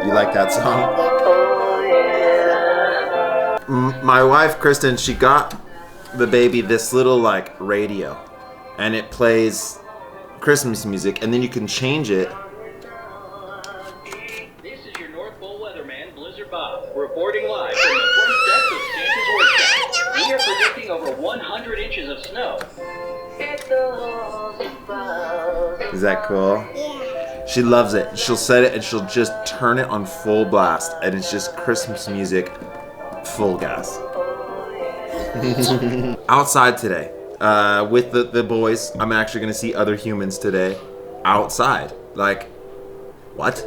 You like that song? My wife, Kristen, she got the baby this little like radio, and it plays Christmas music, and then you can change it. This is your North Pole weatherman, Blizzard Bob, reporting live from the front steps of Santa's workshop. We are predicting over 100 inches of snow. Is that cool? Yeah. She loves it. She'll set it and she'll just turn it on full blast, and it's just Christmas music, full gas. Outside today, with the boys. I'm actually gonna see other humans today, outside. Like, what?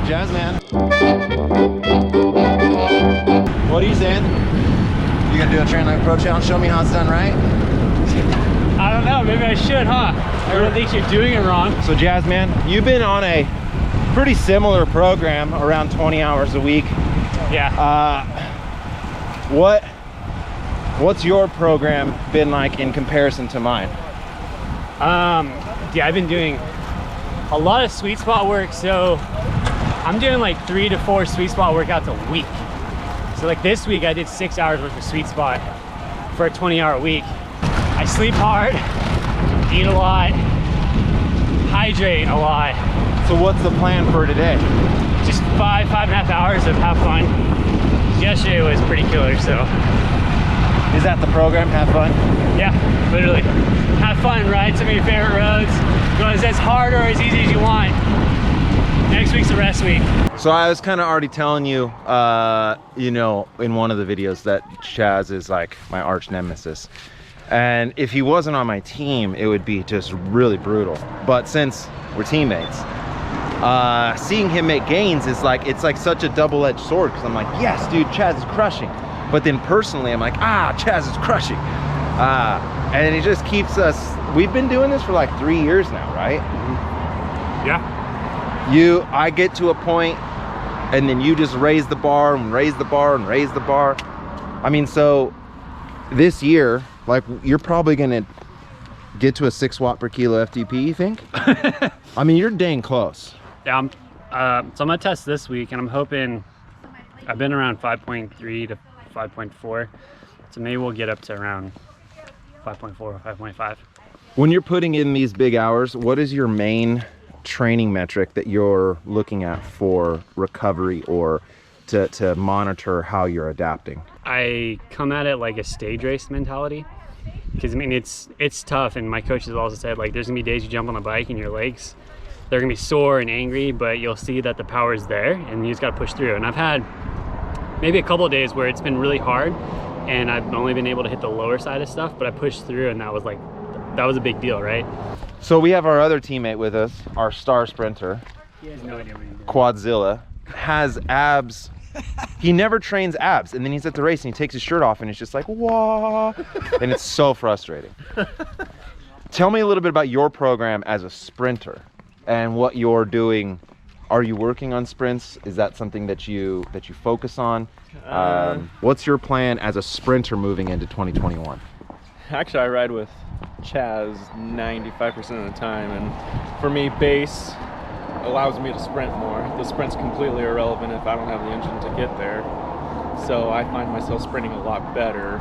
Chaz, man. What are you saying? You gonna do a Train Like Pro challenge? Show me how it's done right? I don't know, maybe I should, huh? Everyone thinks you're doing it wrong. So Chaz, man, you've been on a pretty similar program, around 20 hours a week. Yeah. What's your program been like in comparison to mine? Yeah, I've been doing a lot of sweet spot work, so I'm doing like 3 to 4 sweet spot workouts a week. So like this week I did 6 hours worth of sweet spot for a 20-hour week. I sleep hard, eat a lot, hydrate a lot. So what's the plan for today? Just 5.5 hours of have fun. Yesterday was pretty killer, so. Is that the program, have fun? Yeah, literally. Have fun, ride some of your favorite roads. Go as hard or as easy as you want. Next week's the rest week. So I was kind of already telling you, you know, in one of the videos that Chaz is like my arch nemesis. And if he wasn't on my team, it would be just really brutal. But since we're teammates, seeing him make gains is like, it's like such a double-edged sword, because I'm like, yes, dude, Chaz is crushing. But then personally, I'm like, Chaz is crushing. And it just keeps us, we've been doing this for like 3 years now, right? Yeah. I get to a point and then you just raise the bar and raise the bar and raise the bar. I mean, so this year, like, you're probably gonna get to a 6 watt per kilo FTP, you think? I mean, you're dang close. Yeah, so I'm gonna test this week, and I'm hoping, I've been around 5.3 to 5.4, so maybe we'll get up to around 5.4 or 5.5. When you're putting in these big hours, what is your main training metric that you're looking at for recovery, or to monitor how you're adapting? I come at it like a stage race mentality, because I mean it's tough, and my coach has also said, like, there's gonna be days you jump on the bike and your legs, they're gonna be sore and angry, but you'll see that the power is there and you just gotta push through. And I've had maybe a couple of days where it's been really hard and I've only been able to hit the lower side of stuff, but I pushed through, and that was a big deal, right? So we have our other teammate with us, our star sprinter. He has no idea what he's doing. Quadzilla, has abs. He never trains abs, and then he's at the race and he takes his shirt off and it's just like, whoa, and it's so frustrating. Tell me a little bit about your program as a sprinter and what you're doing. Are you working on sprints? Is that something that you focus on? What's your plan as a sprinter moving into 2021? Actually, I ride with Chaz 95% of the time, and for me, base allows me to sprint more. The sprint's completely irrelevant if I don't have the engine to get there. So I find myself sprinting a lot better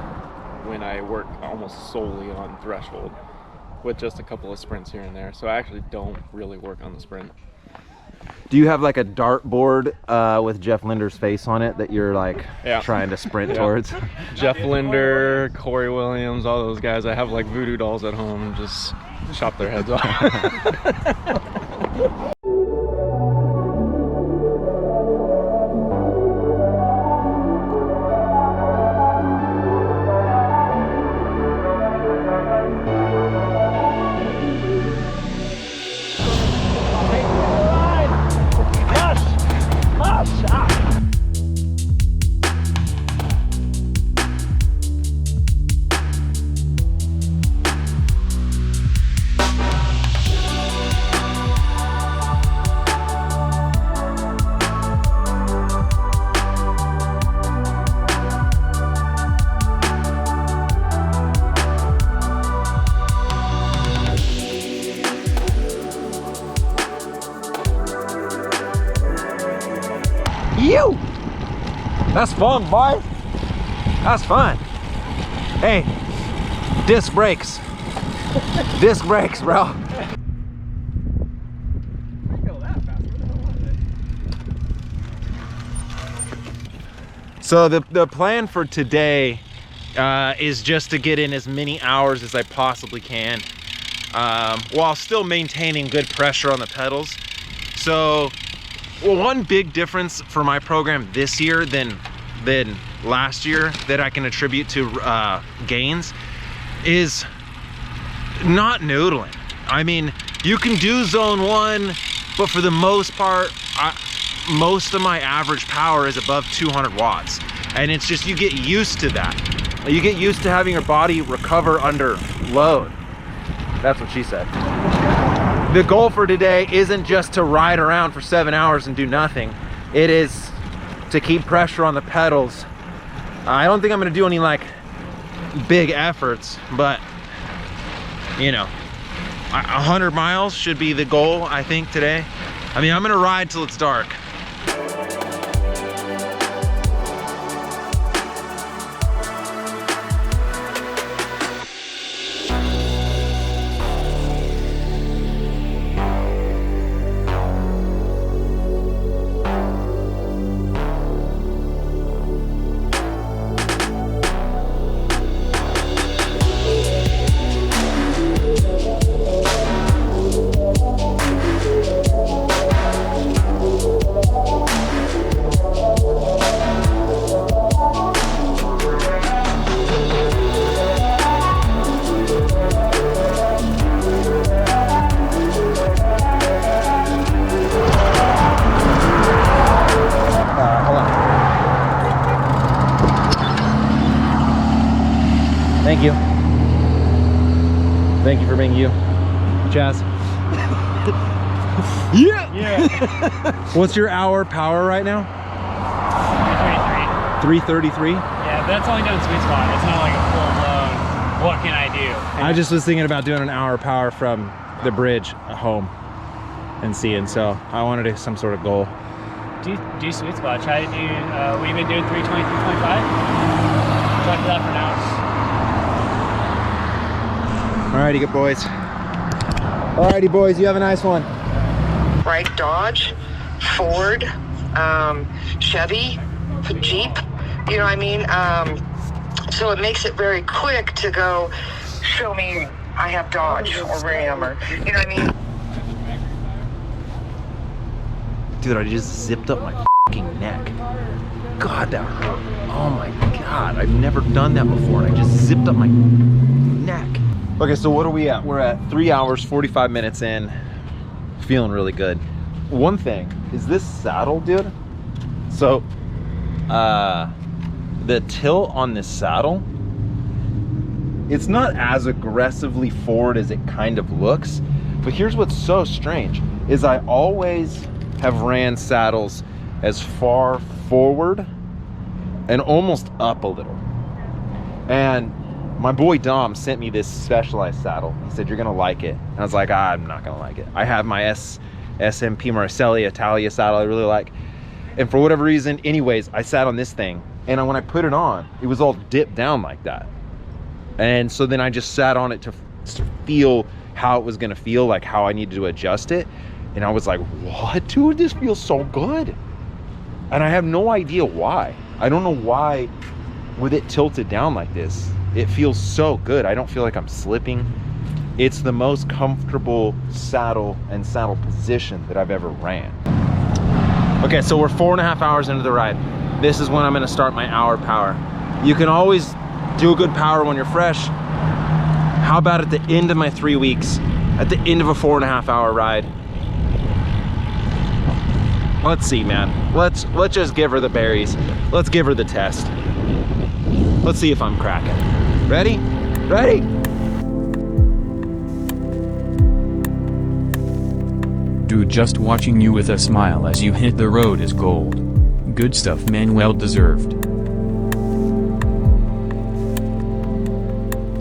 when I work almost solely on threshold, with just a couple of sprints here and there. So I actually don't really work on the sprint. Do you have like a dartboard with Jeff Linder's face on it that you're like trying to sprint towards? Jeff Linder, Corey Williams, all those guys. I have like voodoo dolls at home and just chop their heads off. That's fun, boy. That's fun. Hey, disc brakes. Disc brakes, bro. So the plan for today is just to get in as many hours as I possibly can, while still maintaining good pressure on the pedals. So, well, one big difference for my program this year than last year that I can attribute to gains is not noodling. I mean, you can do zone 1, but for the most part, most of my average power is above 200 watts. And it's just, you get used to that. You get used to having your body recover under load. That's what she said. The goal for today isn't just to ride around for 7 hours and do nothing. It is to keep pressure on the pedals. I don't think I'm gonna do any like big efforts, but you know, 100 miles should be the goal, I think, today. I mean, I'm gonna ride till it's dark. Thank you. Thank you for being you, Chaz. Yeah. What's your hour power right now? 333. Yeah, but that's only doing sweet spot. It's not like a full blown, what can I do? I just was thinking about doing an hour power from the bridge home and seeing, so I wanted to, some sort of goal. Do sweet spot. Try to do, we've been doing 320, 325. Try for that for now. Alrighty, good boys. Alrighty, boys, you have a nice one. Right, Dodge, Ford, Chevy, Jeep, you know what I mean? So it makes it very quick to go, show me I have Dodge or Ram, or, you know what I mean? Dude, I just zipped up my fucking neck. God, that hurt. Oh my God, I've never done that before. And I just zipped up my neck. Okay, so what are we at? We're at 3 hours, 45 minutes in. Feeling really good. One thing, is this saddle, dude? So, the tilt on this saddle, it's not as aggressively forward as it kind of looks. But here's what's so strange, is I always have ran saddles as far forward and almost up a little. And my boy Dom sent me this Specialized saddle. He said, you're gonna like it. And I was like, I'm not gonna like it. I have my SMP Marcelli Italia saddle I really like. And for whatever reason, anyways, I sat on this thing. And when I put it on, it was all dipped down like that. And so then I just sat on it to feel how it was gonna feel, like how I needed to adjust it. And I was like, what, dude, this feels so good. And I have no idea why. I don't know why with it tilted down like this, it feels so good. I don't feel like I'm slipping. It's the most comfortable saddle and saddle position that I've ever ran. Okay, so we're 4.5 hours into the ride. This is when I'm gonna start my hour power. You can always do a good power when you're fresh. How about at the end of my 3 weeks, at the end of a 4.5 hour ride? Let's see, man. Let's just give her the berries. Let's give her the test. Let's see if I'm cracking. Ready? Ready? Dude, just watching you with a smile as you hit the road is gold. Good stuff, man, well deserved.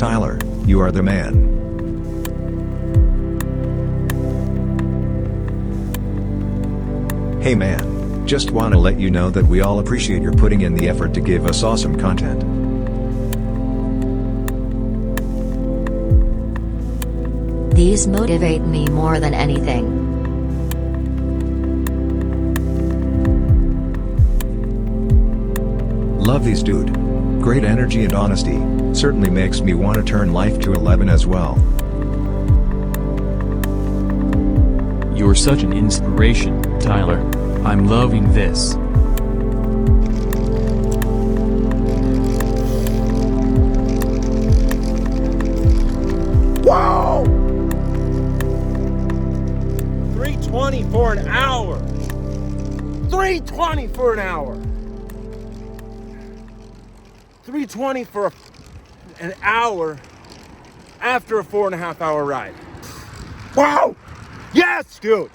Tyler, you are the man. Hey man. Just wanna let you know that we all appreciate your putting in the effort to give us awesome content. These motivate me more than anything. Love these dude. Great energy and honesty, certainly makes me want to turn life to 11 as well. You're such an inspiration, Tyler. I'm loving this. Wow! 320 for an hour. 320 for an hour. 320 for an hour after a 4.5 hour ride. Wow! Yes, dude!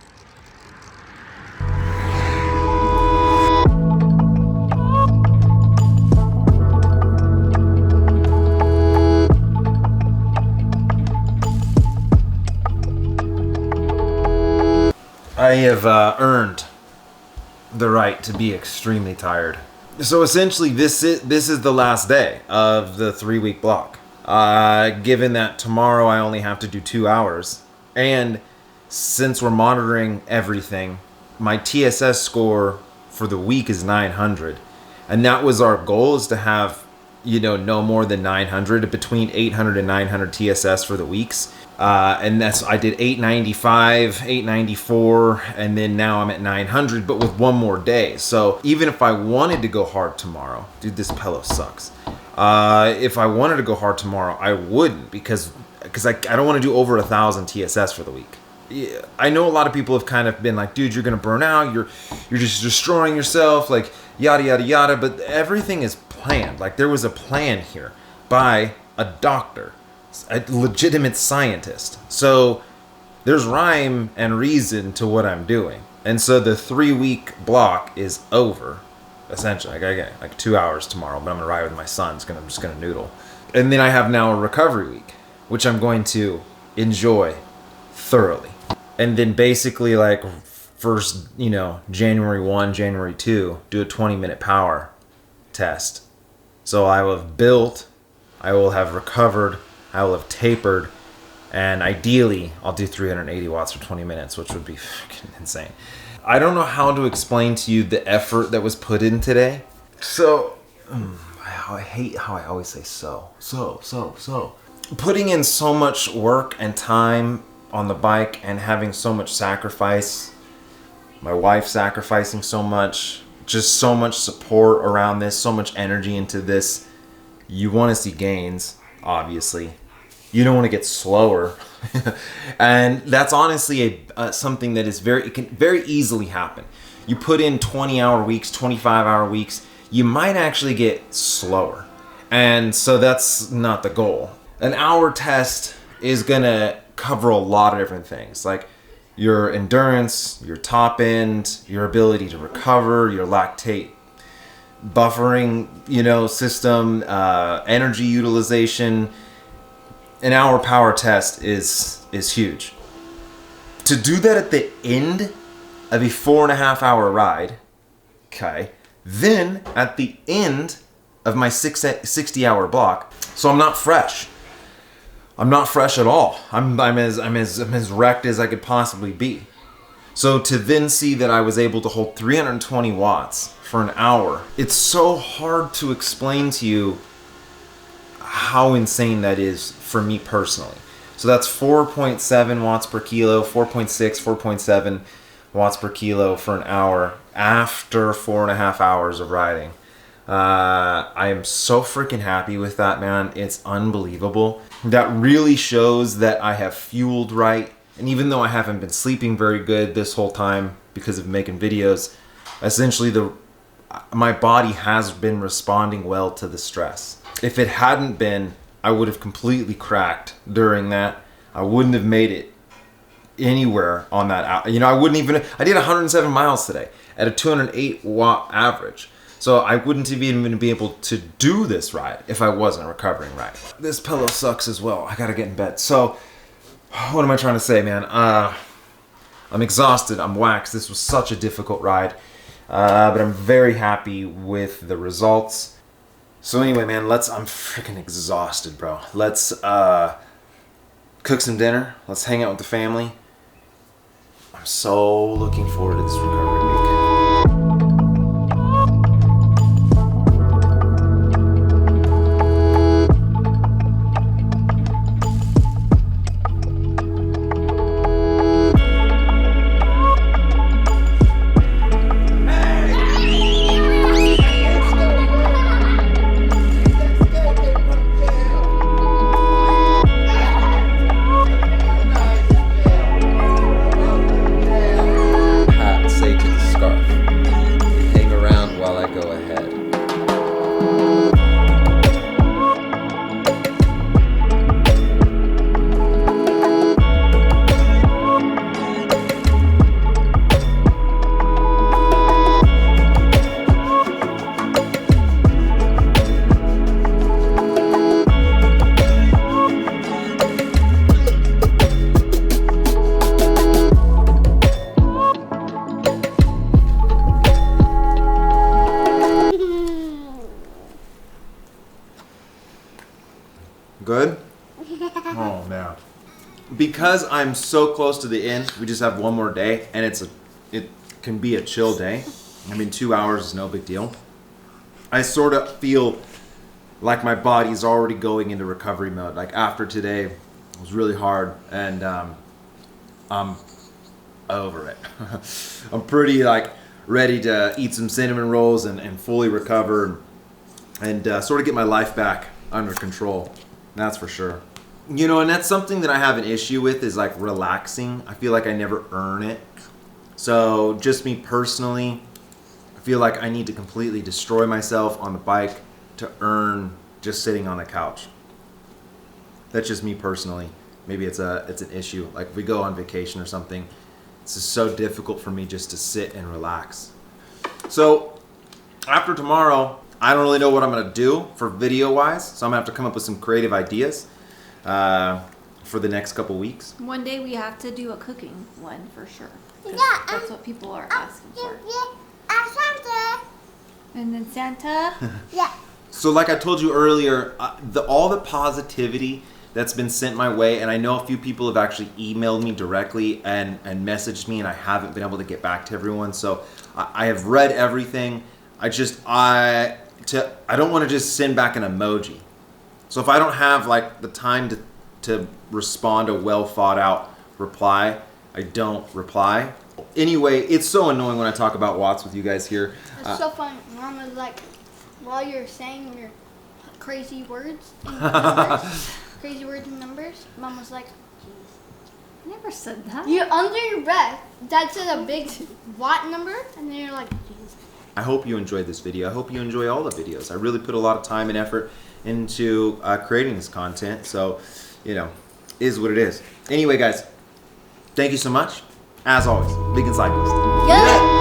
I have earned the right to be extremely tired. So essentially, this is the last day of the 3-week block. Given that tomorrow I only have to do 2 hours, and since we're monitoring everything, my TSS score for the week is 900, and that was our goal, is to have, you know, no more than 900, between 800 and 900 TSS for the weeks. And I did 895, 894, and then now I'm at 900, but with one more day. So even if I wanted to go hard tomorrow, dude, this pillow sucks. If I wanted to go hard tomorrow, I wouldn't, because I don't want to do over 1,000 TSS for the week. Yeah, I know a lot of people have kind of been like, dude, you're gonna burn out, you're just destroying yourself, like yada yada yada. But everything is planned. Like, there was a plan here by a doctor, a legitimate scientist. So there's rhyme and reason to what I'm doing. And so the 3-week block is over, essentially. I gotta get like 2 hours tomorrow, but I'm gonna ride with my son. I'm just gonna noodle. And then I have now a recovery week, which I'm going to enjoy thoroughly. And then basically, like, first, you know, January 1, January 2, do a 20-minute power test. So I will have built, I will have recovered, I will have tapered, and ideally I'll do 380 watts for 20 minutes, which would be fucking insane. I don't know how to explain to you the effort that was put in today. So, I hate how I always say so. Putting in so much work and time on the bike and having so much sacrifice, my wife sacrificing so much, just so much support around this, so much energy into this. You want to see gains, obviously. You don't want to get slower. And that's honestly something that is it can very easily happen. You put in 20-hour weeks, 25-hour weeks, you might actually get slower. And so that's not the goal. An hour test is gonna cover a lot of different things, like your endurance, your top end, your ability to recover, your lactate buffering, you know, system, energy utilization. An hour power test is huge. To do that at the end of a 4.5 hour ride, okay, then at the end of my 60-hour block, so I'm not fresh. I'm not fresh at all. I'm as wrecked as I could possibly be. So to then see that I was able to hold 320 watts for an hour, it's so hard to explain to you how insane that is for me personally. So that's 4.7 watts per kilo, 4.6, 4.7 watts per kilo for an hour after 4.5 hours of riding. I am so freaking happy with that, man. It's unbelievable. That really shows that I have fueled right. And even though I haven't been sleeping very good this whole time because of making videos, essentially my body has been responding well to the stress. If it hadn't been, I would have completely cracked during that. I wouldn't have made it anywhere on that. You know, I did 107 miles today at a 208 watt average. So I wouldn't have even been able to do this ride if I wasn't recovering right. This pillow sucks as well. I gotta get in bed. So what am I trying to say, man? I'm exhausted. I'm waxed. This was such a difficult ride. but I'm very happy with the results. So anyway, man, I'm freaking exhausted, bro. Let's cook some dinner. Let's hang out with the family. I'm so looking forward to this recovery week. Good? Oh man. Because I'm so close to the end, we just have one more day, and it can be a chill day. I mean, 2 hours is no big deal. I sort of feel like my body's already going into recovery mode. Like after today, it was really hard, and I'm over it. I'm pretty like ready to eat some cinnamon rolls and fully recover and sort of get my life back under control. That's for sure. You know, and that's something that I have an issue with is like relaxing. I feel like I never earn it. So just me personally, I feel like I need to completely destroy myself on the bike to earn just sitting on the couch. That's just me personally. Maybe it's an issue. Like if we go on vacation or something, it's just so difficult for me just to sit and relax. So after tomorrow, I don't really know what I'm gonna do for video wise, so I'm gonna have to come up with some creative ideas for the next couple weeks. One day we have to do a cooking one for sure. That's what people are asking for. Santa. And then Santa. Yeah. So like I told you earlier, all the positivity that's been sent my way, and I know a few people have actually emailed me directly and messaged me, and I haven't been able to get back to everyone. So I have read everything. I don't want to just send back an emoji. So if I don't have like the time to respond a well thought out reply, I don't reply. Anyway, it's so annoying when I talk about Watts with you guys here. It's so funny. Mom was like, while you're saying your crazy words and numbers, Mom was like, I never said that. you under your breath. Dad said a big watt number, and then you're like, jeez. I hope you enjoyed this video. I hope you enjoy all the videos. I really put a lot of time and effort into creating this content. So, you know, is what it is. Anyway, guys, thank you so much. As always, Vegan Cyclist. Yeah.